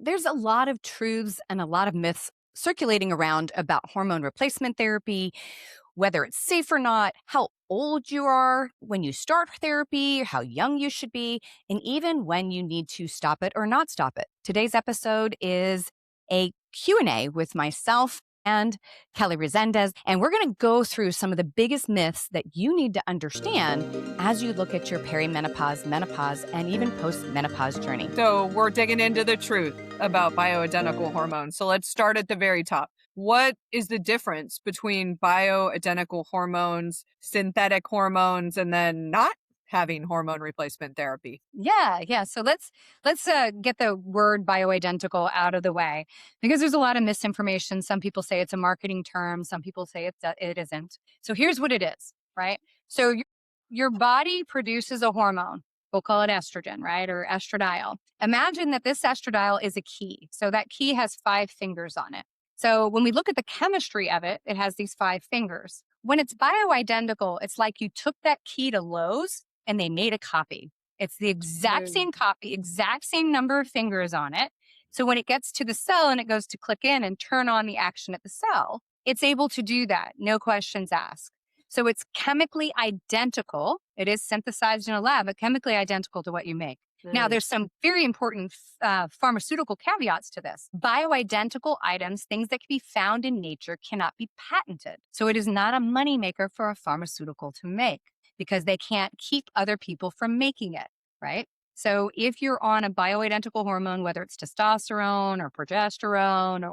there's a lot of truths and a lot of myths circulating around about hormone replacement therapy, whether it's safe or not, how old you are when you start therapy, how young you should be, and even when you need to stop it or not stop it. Today's episode is a Q&A with myself and Kelly Resendez, and we're going to go through some of the biggest myths that you need to understand as you look at your perimenopause, menopause, and even post-menopause journey. So we're digging into the truth about bioidentical hormones. So let's start at the very top. What is the difference between bioidentical hormones, synthetic hormones, and then not having hormone replacement therapy? Yeah. So let's get the word bioidentical out of the way because there's a lot of misinformation. Some people say it's a marketing term. Some people say it isn't. So here's what it is, right? So your body produces a hormone. We'll call it estrogen, right? Or estradiol. Imagine that this estradiol is a key. So that key has 5 fingers on it. So when we look at the chemistry of it, it has these 5 fingers. When it's bioidentical, it's like you took that key to Lowe's and they made a copy. It's the exact same copy, exact same number of fingers on it. So when it gets to the cell and it goes to click in and turn on the action at the cell, it's able to do that. No questions asked. So it's chemically identical. It is synthesized in a lab, but chemically identical to what you make. Now, there's some very important pharmaceutical caveats to this. Bioidentical items, things that can be found in nature, cannot be patented. So it is not a moneymaker for a pharmaceutical to make because they can't keep other people from making it, right? So if you're on a bioidentical hormone, whether it's testosterone or progesterone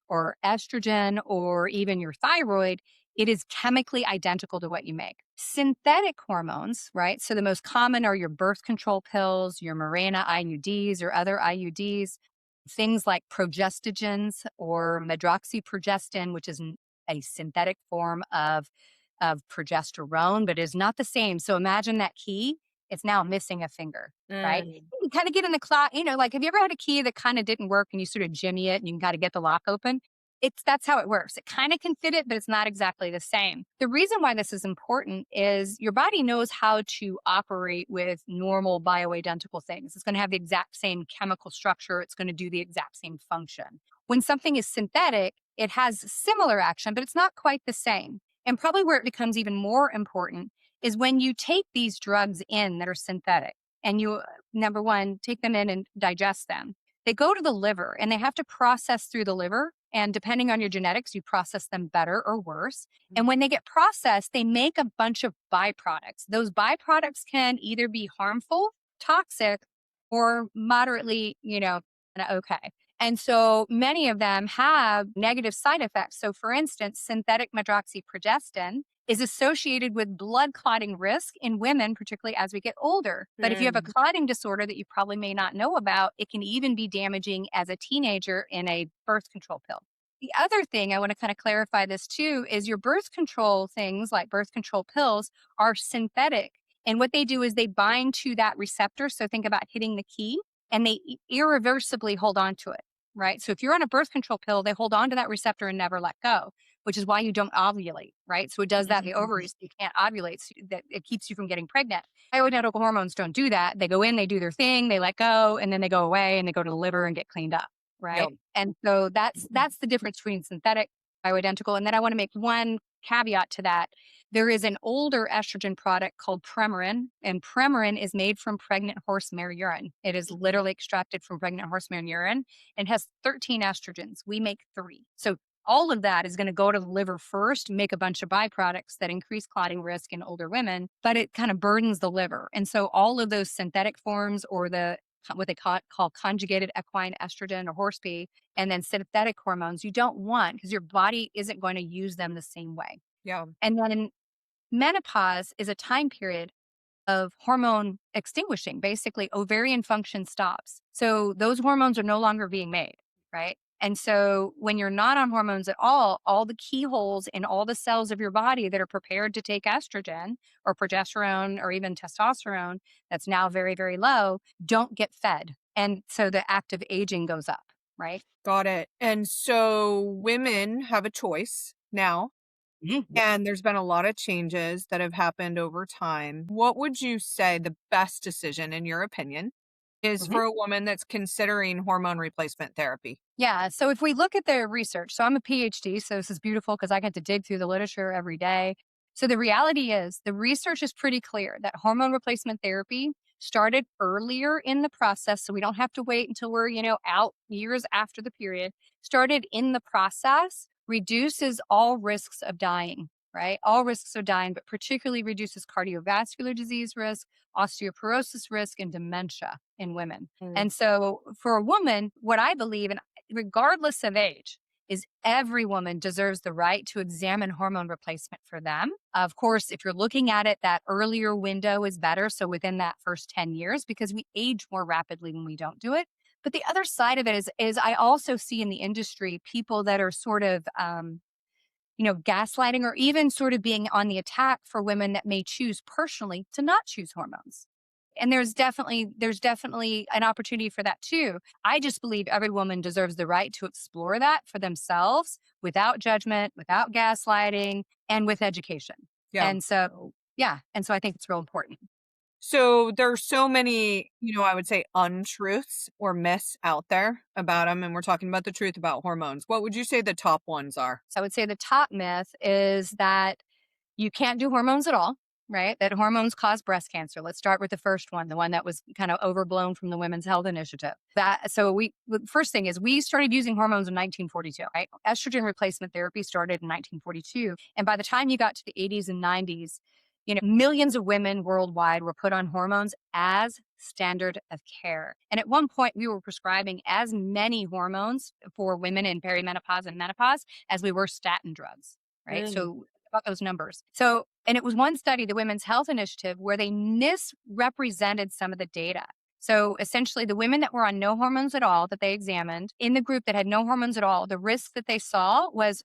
or estrogen or even your thyroid, it is chemically identical to what you make. Synthetic hormones, right? So the most common are your birth control pills, your Mirena IUDs or other IUDs, things like progestogens or medroxyprogestin, which is a synthetic form of progesterone, but is not the same. So imagine that key, it's now missing a finger, right? You kind of get in the clock, like have you ever had a key that kind of didn't work and you sort of jimmy it and you got to get the lock open? That's how it works. It kind of can fit it, but it's not exactly the same. The reason why this is important is your body knows how to operate with normal bioidentical things. It's going to have the exact same chemical structure. It's going to do the exact same function. When something is synthetic, it has similar action, but it's not quite the same. And probably where it becomes even more important is when you take these drugs in that are synthetic and you, number one, take them in and digest them. They go to the liver and they have to process through the liver. And depending on your genetics, you process them better or worse. And when they get processed, they make a bunch of byproducts. Those byproducts can either be harmful, toxic, or moderately, okay. And so many of them have negative side effects. So for instance, synthetic medroxyprogestin is associated with blood clotting risk in women, particularly as we get older. But if you have a clotting disorder that you probably may not know about, it can even be damaging as a teenager in a birth control pill. The other thing I want to kind of clarify this too is your birth control things like birth control pills are synthetic. And what they do is they bind to that receptor. So think about hitting the key and they irreversibly hold on to it, right? So if you're on a birth control pill, they hold on to that receptor and never let go, which is why you don't ovulate, right? So it does that in the ovaries. You can't ovulate, so that it keeps you from getting pregnant. Bioidentical hormones don't do that. They go in, they do their thing, they let go, and then they go away and they go to the liver and get cleaned up, right? Yep. And so that's the difference between synthetic, bioidentical. And then I want to make one caveat to that. There is an older estrogen product called Premarin, and Premarin is made from pregnant horse mare urine. It is literally extracted from pregnant horse mare urine and has 13 estrogens. We make 3. So all of that is going to go to the liver first, make a bunch of byproducts that increase clotting risk in older women, but it kind of burdens the liver. And so all of those synthetic forms or what they call conjugated equine estrogen or horse pea, and then synthetic hormones you don't want because your body isn't going to use them the same way. Yeah. And then menopause is a time period of hormone extinguishing. Basically, ovarian function stops. So those hormones are no longer being made, right? And so when you're not on hormones at all the keyholes in all the cells of your body that are prepared to take estrogen or progesterone or even testosterone that's now very, very low don't get fed. And so the active aging goes up, right? Got it. And so women have a choice now, and there's been a lot of changes that have happened over time. What would you say the best decision, in your opinion, is for a woman that's considering hormone replacement therapy? Yeah. So if we look at the research, so I'm a PhD, so this is beautiful because I get to dig through the literature every day. So the reality is the research is pretty clear that hormone replacement therapy started earlier in the process. So we don't have to wait until we're, out years after the period, started in the process, reduces all risks of dying, right? All risks of dying, but particularly reduces cardiovascular disease risk, osteoporosis risk, and dementia in women. Mm. And so for a woman, what I believe, and regardless of age, is every woman deserves the right to examine hormone replacement for them. Of course, if you're looking at it, that earlier window is better. So within that first 10 years, because we age more rapidly when we don't do it. But the other side of it is I also see in the industry people that are sort of, gaslighting or even sort of being on the attack for women that may choose personally to not choose hormones. And there's definitely an opportunity for that too. I just believe every woman deserves the right to explore that for themselves without judgment, without gaslighting, and with education. Yeah. And so, yeah. And so I think it's real important. So there's so many, I would say untruths or myths out there about them. And we're talking about the truth about hormones. What would you say the top ones are? So I would say the top myth is that you can't do hormones at all, right? That hormones cause breast cancer. Let's start with the first one, the one that was kind of overblown from the Women's Health Initiative. The first thing is we started using hormones in 1942, right? Estrogen replacement therapy started in 1942. And by the time you got to the 80s and 90s, millions of women worldwide were put on hormones as standard of care. And at one point, we were prescribing as many hormones for women in perimenopause and menopause as we were statin drugs, right? Mm. So about those numbers. So, and it was one study, the Women's Health Initiative, where they misrepresented some of the data. So essentially, the women that were on no hormones at all that they examined, in the group that had no hormones at all, the risk that they saw was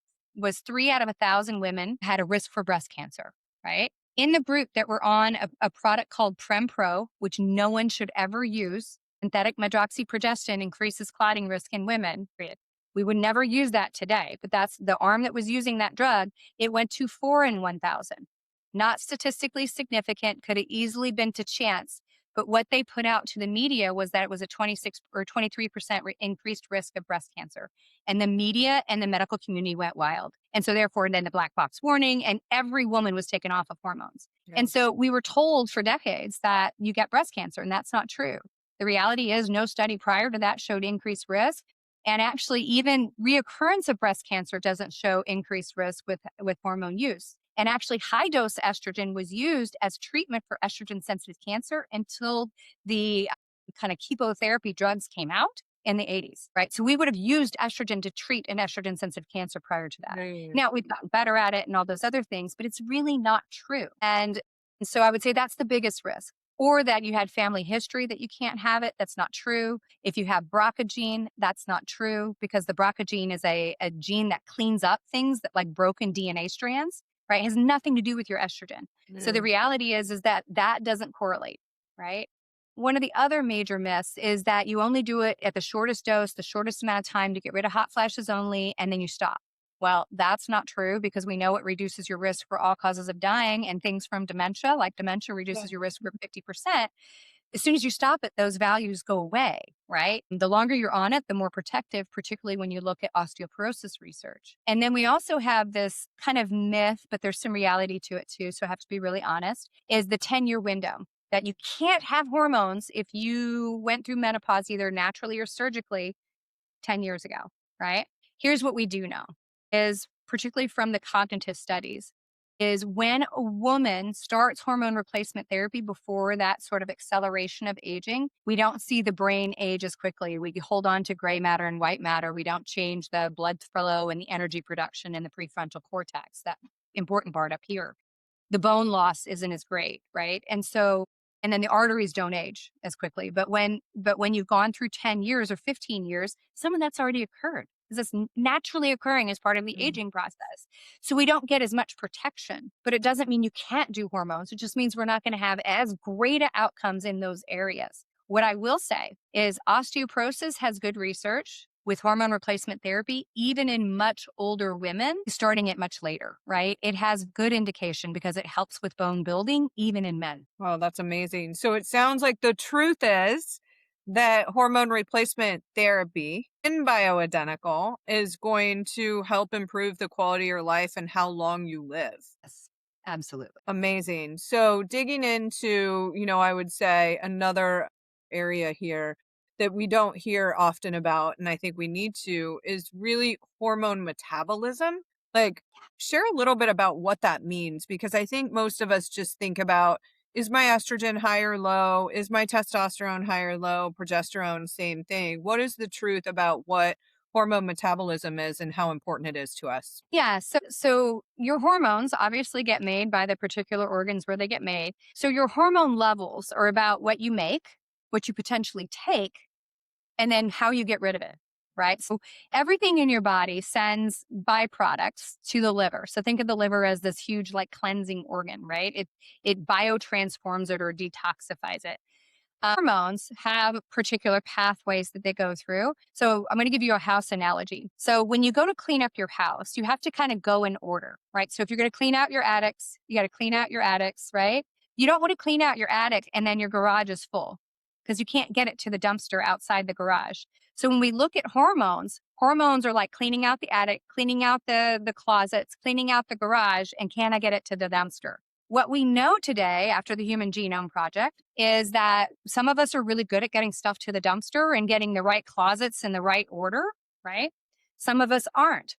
3 out of 1,000 women had a risk for breast cancer, right? In the group that were on a product called PremPro, which no one should ever use, synthetic medroxyprogestin increases clotting risk in women. Period. We would never use that today, but that's the arm that was using that drug. It went to 4 in 1,000. Not statistically significant, could have easily been to chance. But what they put out to the media was that it was a 26 or 23% increased risk of breast cancer. And the media and the medical community went wild. And so, therefore, then the black box warning, and every woman was taken off of hormones. Yeah. And so, we were told for decades that you get breast cancer, and that's not true. The reality is, no study prior to that showed increased risk. And actually, even reoccurrence of breast cancer doesn't show increased risk with hormone use. And actually, high dose estrogen was used as treatment for estrogen sensitive cancer until the kind of chemotherapy drugs came out in the 80s, right? So we would have used estrogen to treat an estrogen sensitive cancer prior to that. Right. Now we've gotten better at it and all those other things, but it's really not true. And so I would say that's the biggest risk. Or that you had family history that you can't have it. That's not true. If you have BRCA gene, that's not true because the BRCA gene is a gene that cleans up things that like broken DNA strands, right? It has nothing to do with your estrogen. So the reality is that doesn't correlate, right? One of the other major myths is that you only do it at the shortest dose, the shortest amount of time to get rid of hot flashes only, and then you stop. Well, that's not true because we know it reduces your risk for all causes of dying and things from dementia, like dementia reduces your risk for 50%. As soon as you stop it, those values go away, right? The longer you're on it, the more protective, particularly when you look at osteoporosis research. And then we also have this kind of myth, but there's some reality to it too. So I have to be really honest, is the 10-year window that you can't have hormones if you went through menopause either naturally or surgically 10 years ago, right? Here's what we do know is particularly from the cognitive studies is when a woman starts hormone replacement therapy before that sort of acceleration of aging, we don't see the brain age as quickly. We hold on to gray matter and white matter. We don't change the blood flow and the energy production in the prefrontal cortex, that important part up here. The bone loss isn't as great, right? And then the arteries don't age as quickly. But when you've gone through 10 years or 15 years, some of that's already occurred. This is naturally occurring as part of the aging process. So we don't get as much protection, but it doesn't mean you can't do hormones. It just means we're not going to have as great outcomes in those areas. What I will say is osteoporosis has good research with hormone replacement therapy, even in much older women, starting it much later, right? It has good indication because it helps with bone building, even in men. Wow, that's amazing. So it sounds like the truth is that hormone replacement therapy in bioidentical is going to help improve the quality of your life and how long you live. Yes, absolutely. Amazing. So digging into, I would say another area here that we don't hear often about, and I think we need to, is really hormone metabolism. Like, share a little bit about what that means, because I think most of us just think about, is my estrogen high or low? Is my testosterone high or low? Progesterone, same thing. What is the truth about what hormone metabolism is and how important it is to us? Yeah. So your hormones obviously get made by the particular organs where they get made. So your hormone levels are about what you make, what you potentially take, and then how you get rid of it. Right. So everything in your body sends byproducts to the liver. So think of the liver as this huge, like cleansing organ, right? It biotransforms it or detoxifies it. Hormones have particular pathways that they go through. So I'm going to give you a house analogy. So when you go to clean up your house, you have to kind of go in order, right? So if you're going to clean out your attics, you got to clean out your attics, right? You don't want to clean out your attic and then your garage is full because you can't get it to the dumpster outside the garage. So when we look at hormones, hormones are like cleaning out the attic, cleaning out the closets, cleaning out the garage, and can I get it to the dumpster? What we know today after the Human Genome Project is that some of us are really good at getting stuff to the dumpster and getting the right closets in the right order, right? Some of us aren't.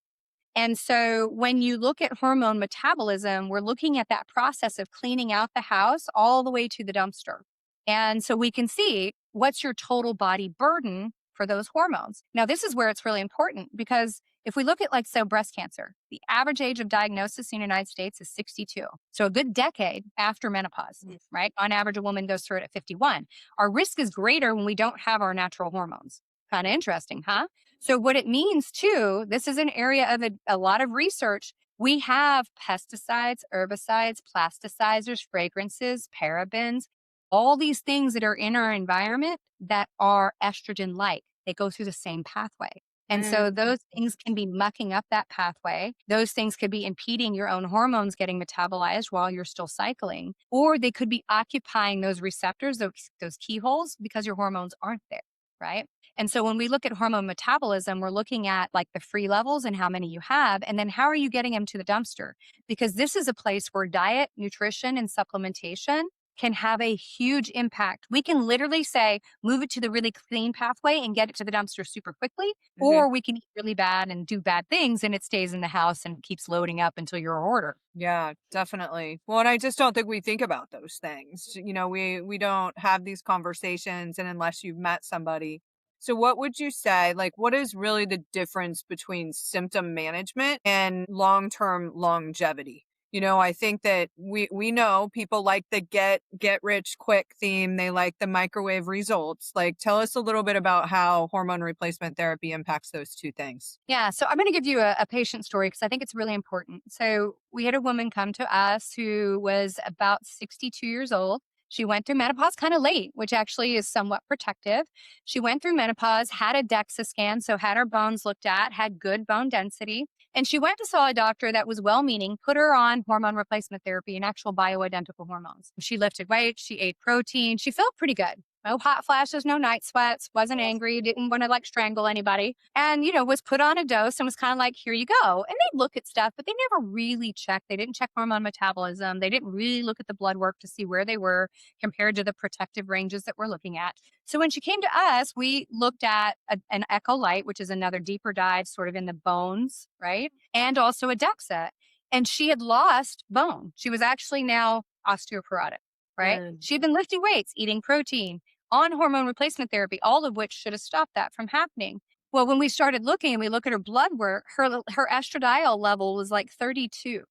And so when you look at hormone metabolism, we're looking at that process of cleaning out the house all the way to the dumpster. And so we can see what's your total body burden for those hormones. Now, this is where it's really important because if we look at breast cancer, the average age of diagnosis in the United States is 62. So a good decade after menopause, right? On average, a woman goes through it at 51. Our risk is greater when we don't have our natural hormones. Kind of interesting, huh? So, what it means too, this is an area of a lot of research. We have pesticides, herbicides, plasticizers, fragrances, parabens, all these things that are in our environment that are estrogen like. They go through the same pathway. And so those things can be mucking up that pathway. Those things could be impeding your own hormones getting metabolized while you're still cycling, or they could be occupying those receptors, those keyholes, because your hormones aren't there, right? And so when we look at hormone metabolism, we're looking at like the free levels and how many you have, and then how are you getting them to the dumpster? Because this is a place where diet, nutrition, and supplementation can have a huge impact. We can literally say, move it to the really clean pathway and get it to the dumpster super quickly, Mhm. or we can eat really bad and do bad things and it stays in the house and keeps loading up until your order. Yeah, definitely. Well, and I just don't think we think about those things. We don't have these conversations, and unless you've met somebody. So what would you say, like what is really the difference between symptom management and long-term longevity? I think that we know people like the get rich quick theme. They like the microwave results. Like tell us a little bit about how hormone replacement therapy impacts those two things. Yeah, so I'm going to give you a patient story because I think it's really important. So we had a woman come to us who was about 62 years old. She went through menopause kind of late, which actually is somewhat protective. She went through menopause, had a DEXA scan, so had her bones looked at, had good bone density. And she went to saw a doctor that was well meaning, put her on hormone replacement therapy and actual bioidentical hormones. She lifted weight, she ate protein, she felt pretty good. No hot flashes, no night sweats, wasn't angry, didn't want to like strangle anybody. And, was put on a dose and was kind of like, here you go. And they look at stuff, but they never really checked. They didn't check hormone metabolism. They didn't really look at the blood work to see where they were compared to the protective ranges that we're looking at. So when she came to us, we looked at an echo light, which is another deeper dive sort of in the bones, right? And also a DEXA. And she had lost bone. She was actually now osteoporotic, right? Mm, She had been lifting weights, eating protein, on hormone replacement therapy, all of which should have stopped that from happening. Well, when we started looking and we look at her blood work, her estradiol level was like 32,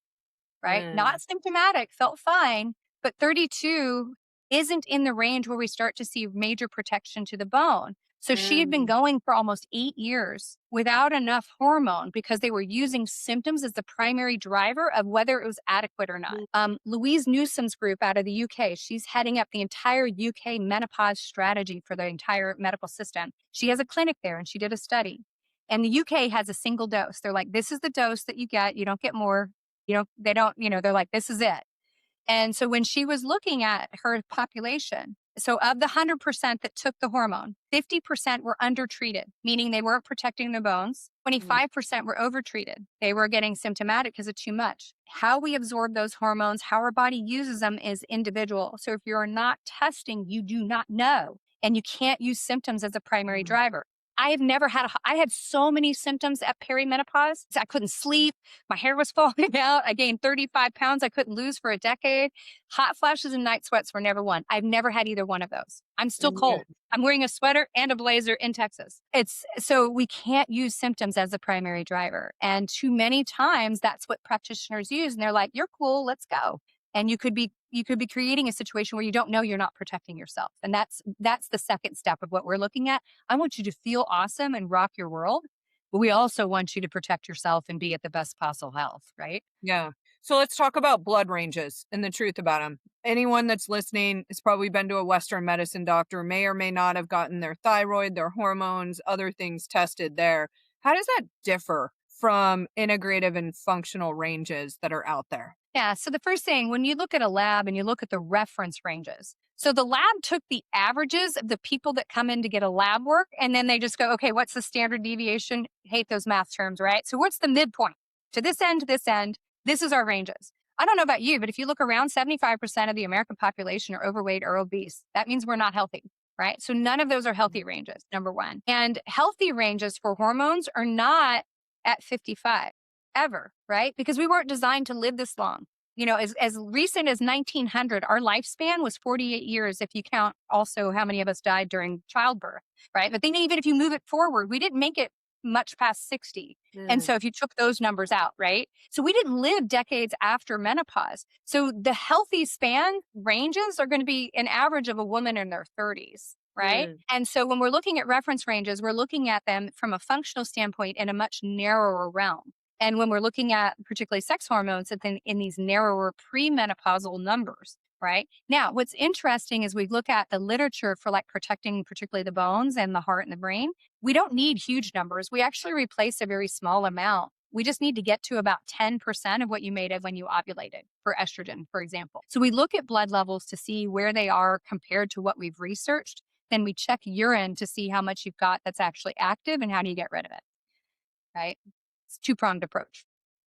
right? mm, Not symptomatic, felt fine, but 32 isn't in the range where we start to see major protection to the bone. So she had been mm, going for almost 8 years without enough hormone because they were using symptoms as the primary driver of whether it was adequate or not. Louise Newsom's group out of the UK, she's heading up the entire UK menopause strategy for the entire medical system. She has a clinic there and she did a study. And the UK has a single dose. They're like, this is the dose that you get. You don't get more. They don't, they're like, this is it. And so when she was looking at her population, So of the 100% that took the hormone, 50% were undertreated, meaning they weren't protecting their bones. Mm. 25% were overtreated. They were getting symptomatic because of too much. How we absorb those hormones, how our body uses them is individual. So if you're not testing, you do not know. And you can't use symptoms as a primary Mm. driver. I have never had I had so many symptoms at perimenopause. I couldn't sleep. My hair was falling out. I gained 35 pounds I couldn't lose for a decade. Hot flashes and night sweats were never one. I've never had either one of those. I'm still Mm. cold. I'm wearing a sweater and a blazer in Texas. It's so we can't use symptoms as a primary driver. And too many times that's what practitioners use. And they're like, you're cool, let's go. And you could be creating a situation where you don't know you're not protecting yourself. And that's the second step of what we're looking at. I want you to feel awesome and rock your world, but we also want you to protect yourself and be at the best possible health, right? Yeah. So let's talk about blood ranges and the truth about them. Anyone that's listening has probably been to a Western medicine doctor, may or may not have gotten their thyroid, their hormones, other things tested there. How does that differ from integrative and functional ranges that are out there? Yeah. So the first thing, when you look at a lab and you look at the reference ranges, so the lab took the averages of the people that come in to get a lab work, and then they just go, okay, what's the standard deviation? Hate those math terms, right? So what's the midpoint to this end, to this end? This is our ranges. I don't know about you, but if you look around, 75% of the American population are overweight or obese. That means we're not healthy, right? So none of those are healthy ranges, number one. And healthy ranges for hormones are not at 55 ever, right? Because we weren't designed to live this long. As recent as 1900, our lifespan was 48 years if you count also how many of us died during childbirth, right? But then even if you move it forward, we didn't make it much past 60. And Mm. so if you took those numbers out, right? So we didn't live decades after menopause. So the healthy span ranges are going to be an average of a woman in their 30s. Right. Mm. And so when we're looking at reference ranges, we're looking at them from a functional standpoint in a much narrower realm. And when we're looking at particularly sex hormones, it's in these narrower premenopausal numbers, right? Now, what's interesting is we look at the literature for like protecting particularly the bones and the heart and the brain. We don't need huge numbers. We actually replace a very small amount. We just need to get to about 10% of what you made of when you ovulated for estrogen, for example. So we look at blood levels to see where they are compared to what we've researched. Then we check urine to see how much you've got that's actually active and how do you get rid of it, right? It's two-pronged approach.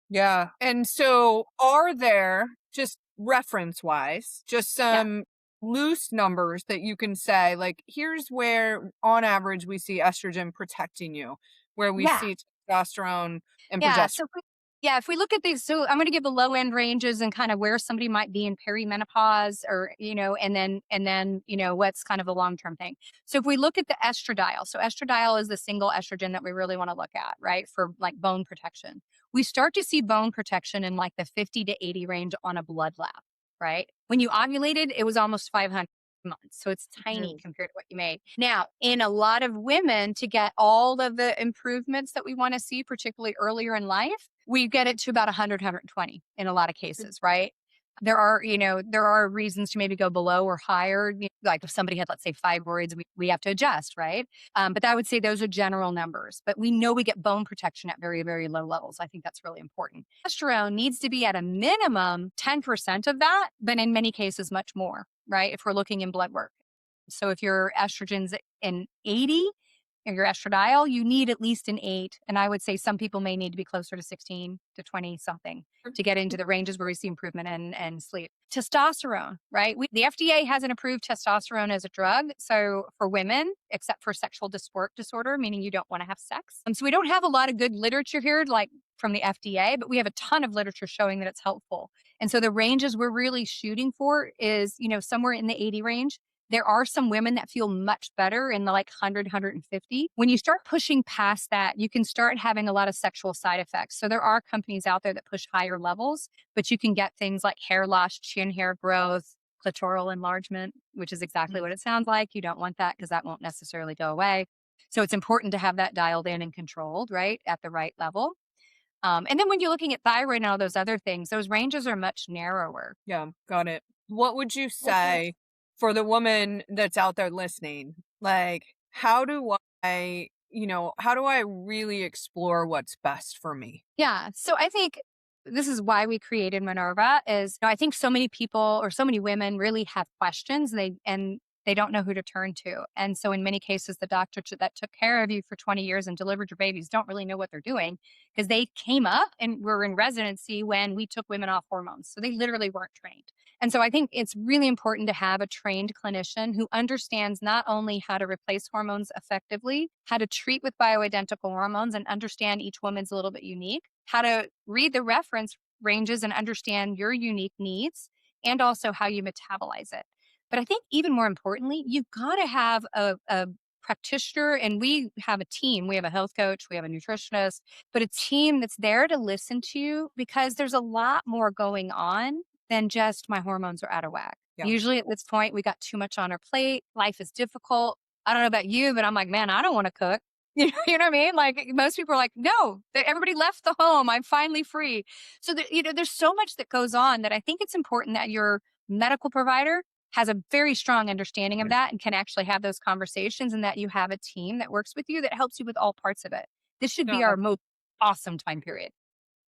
Yeah. And so are there, just reference wise, just Yeah. some loose numbers that you can say, like, here's where on average we see estrogen protecting you, where we Yeah. see testosterone and Yeah. progesterone? If we look at these, so I'm going to give the low end ranges and kind of where somebody might be in perimenopause or, and then, what's kind of the long term thing. So if we look at the estradiol, so estradiol is the single estrogen that we really want to look at, right? For like bone protection. We start to see bone protection in like the 50 to 80 range on a blood lab, right? When you ovulated, it was almost 500 months. So it's tiny Mm. compared to what you made. Now, in a lot of women, to get all of the improvements that we want to see, particularly earlier in life, we get it to about 100, in a lot of cases, right? There are reasons to maybe go below or higher. Like if somebody had, let's say, fibroids, we have to adjust, right? But I would say those are general numbers. But we know we get bone protection at very, very low levels. I think that's really important. Testosterone needs to be at a minimum 10% of that, but in many cases, much more, right? If we're looking in blood work. So if your estrogen's in 80, and your estradiol, you need at least an 8. And I would say some people may need to be closer to 16 to 20 something to get into the ranges where we see improvement in sleep. Testosterone, right? The FDA hasn't approved testosterone as a drug. So for women, except for sexual disorder, meaning you don't want to have sex. So we don't have a lot of good literature here, like from the FDA, but we have a ton of literature showing that it's helpful. And so the ranges we're really shooting for is, somewhere in the 80 range. There are some women that feel much better in the like 100, 150. When you start pushing past that, you can start having a lot of sexual side effects. So there are companies out there that push higher levels, but you can get things like hair loss, chin hair growth, clitoral enlargement, which is exactly Mm. what it sounds like. You don't want that because that won't necessarily go away. So it's important to have that dialed in and controlled, right, at the right level. And then when you're looking at thyroid and all those other things, those ranges are much narrower. Yeah, got it. What would you say for the woman that's out there listening? Like, how do I really explore what's best for me? Yeah. So I think this is why we created Minerva is I think so many people or so many women really have questions. They don't know who to turn to. And so in many cases, the doctor that took care of you for 20 years and delivered your babies don't really know what they're doing because they came up and were in residency when we took women off hormones. So they literally weren't trained. And so I think it's really important to have a trained clinician who understands not only how to replace hormones effectively, how to treat with bioidentical hormones and understand each woman's a little bit unique, how to read the reference ranges and understand your unique needs, and also how you metabolize it. But I think even more importantly, you've got to have a practitioner, and we have a team. We have a health coach, we have a nutritionist, but a team that's there to listen to you because there's a lot more going on than just my hormones are out of whack. Yeah. Usually at this point, we got too much on our plate. Life is difficult. I don't know about you, but I'm like, man, I don't want to cook. You know what I mean? Like most people are like, no, everybody left the home. I'm finally free. So, there's so much that goes on that I think it's important that your medical provider has a very strong understanding of that and can actually have those conversations and that you have a team that works with you that helps you with all parts of it. This should be No, our most awesome time period.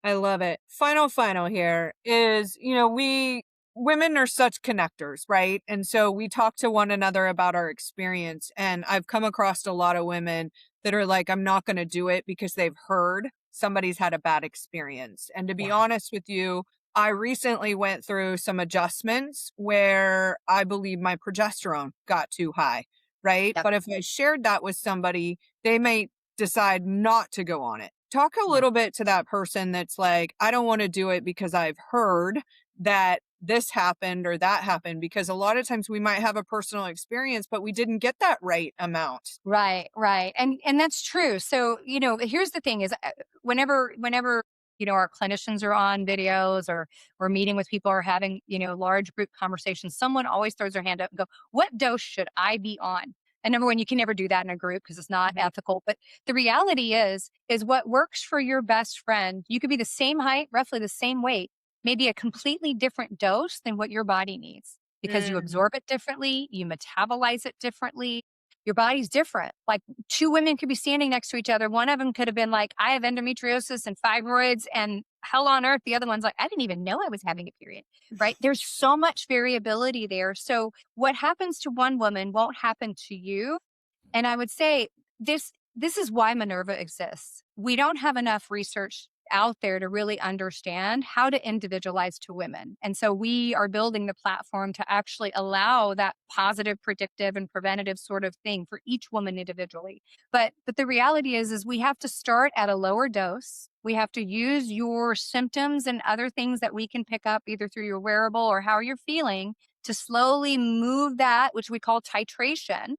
I love it. Final here is, we women are such connectors, right? And so we talk to one another about our experience. And I've come across a lot of women that are like, I'm not going to do it because they've heard somebody's had a bad experience. And to be Yeah. honest with you, I recently went through some adjustments where I believe my progesterone got too high, right? Yep. But if I shared that with somebody, they may decide not to go on it. Talk a Right. little bit to that person that's like, I don't want to do it because I've heard that this happened or that happened, because a lot of times we might have a personal experience, but we didn't get that right amount. Right, right. And that's true. So, here's the thing is whenever our clinicians are on videos or we're meeting with people or having, large group conversations, someone always throws their hand up and go, "What dose should I be on?" And number one, you can never do that in a group because it's not Mhm. ethical. But the reality is what works for your best friend. You could be the same height, roughly the same weight, maybe a completely different dose than what your body needs because you Mm. absorb it differently, you metabolize it differently, your body's different. Like two women could be standing next to each other. One of them could have been like, I have endometriosis and fibroids and hell on earth. The other one's like, I didn't even know I was having a period, right? There's so much variability there. So what happens to one woman won't happen to you. And I would say this is why Minerva exists. We don't have enough research out there to really understand how to individualize to women. And so we are building the platform to actually allow that positive, predictive, and preventative sort of thing for each woman individually. But the reality is we have to start at a lower dose. We have to use your symptoms and other things that we can pick up either through your wearable or how you're feeling to slowly move that, which we call titration.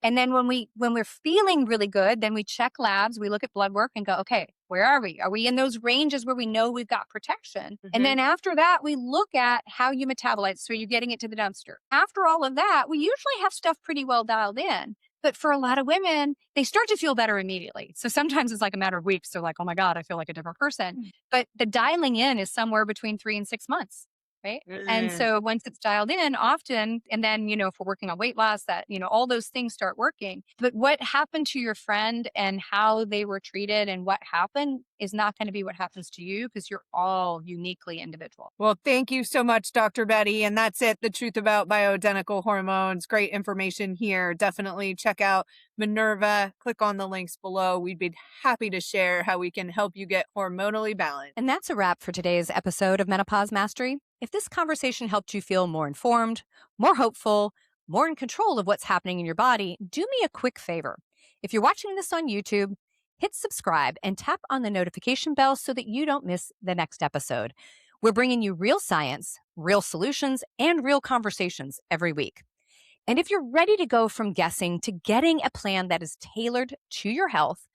And then when we're feeling really good, then we check labs, we look at blood work and go, okay, where are we? Are we in those ranges where we know we've got protection? And Mhm. then after that, we look at how you metabolize. So you're getting it to the dumpster. After all of that, we usually have stuff pretty well dialed in. But for a lot of women, they start to feel better immediately. So sometimes it's like a matter of weeks. They're like, oh my God, I feel like a different person. Mm. But the dialing in is somewhere between 3 and 6 months. Right. And Mm. so once it's dialed in often, and then, if we're working on weight loss, that, all those things start working. But what happened to your friend and how they were treated and what happened is not going to be what happens to you because you're all uniquely individual. Well, thank you so much, Dr. Betty. And that's it. The truth about bioidentical hormones. Great information here. Definitely check out Minerva. Click on the links below. We'd be happy to share how we can help you get hormonally balanced. And that's a wrap for today's episode of Menopause Mastery. If this conversation helped you feel more informed, more hopeful, more in control of what's happening in your body, do me a quick favor. If you're watching this on YouTube, hit subscribe and tap on the notification bell so that you don't miss the next episode. We're bringing you real science, real solutions, and real conversations every week. And if you're ready to go from guessing to getting a plan that is tailored to your health,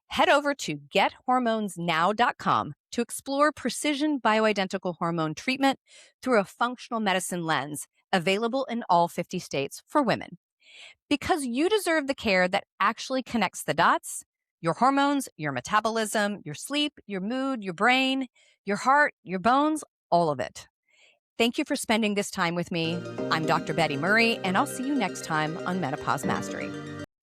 head over to gethormonesnow.com to explore precision bioidentical hormone treatment through a functional medicine lens, available in all 50 states for women. Because you deserve the care that actually connects the dots: your hormones, your metabolism, your sleep, your mood, your brain, your heart, your bones, all of it. Thank you for spending this time with me. I'm Dr. Betty Murray, and I'll see you next time on Menopause Mastery.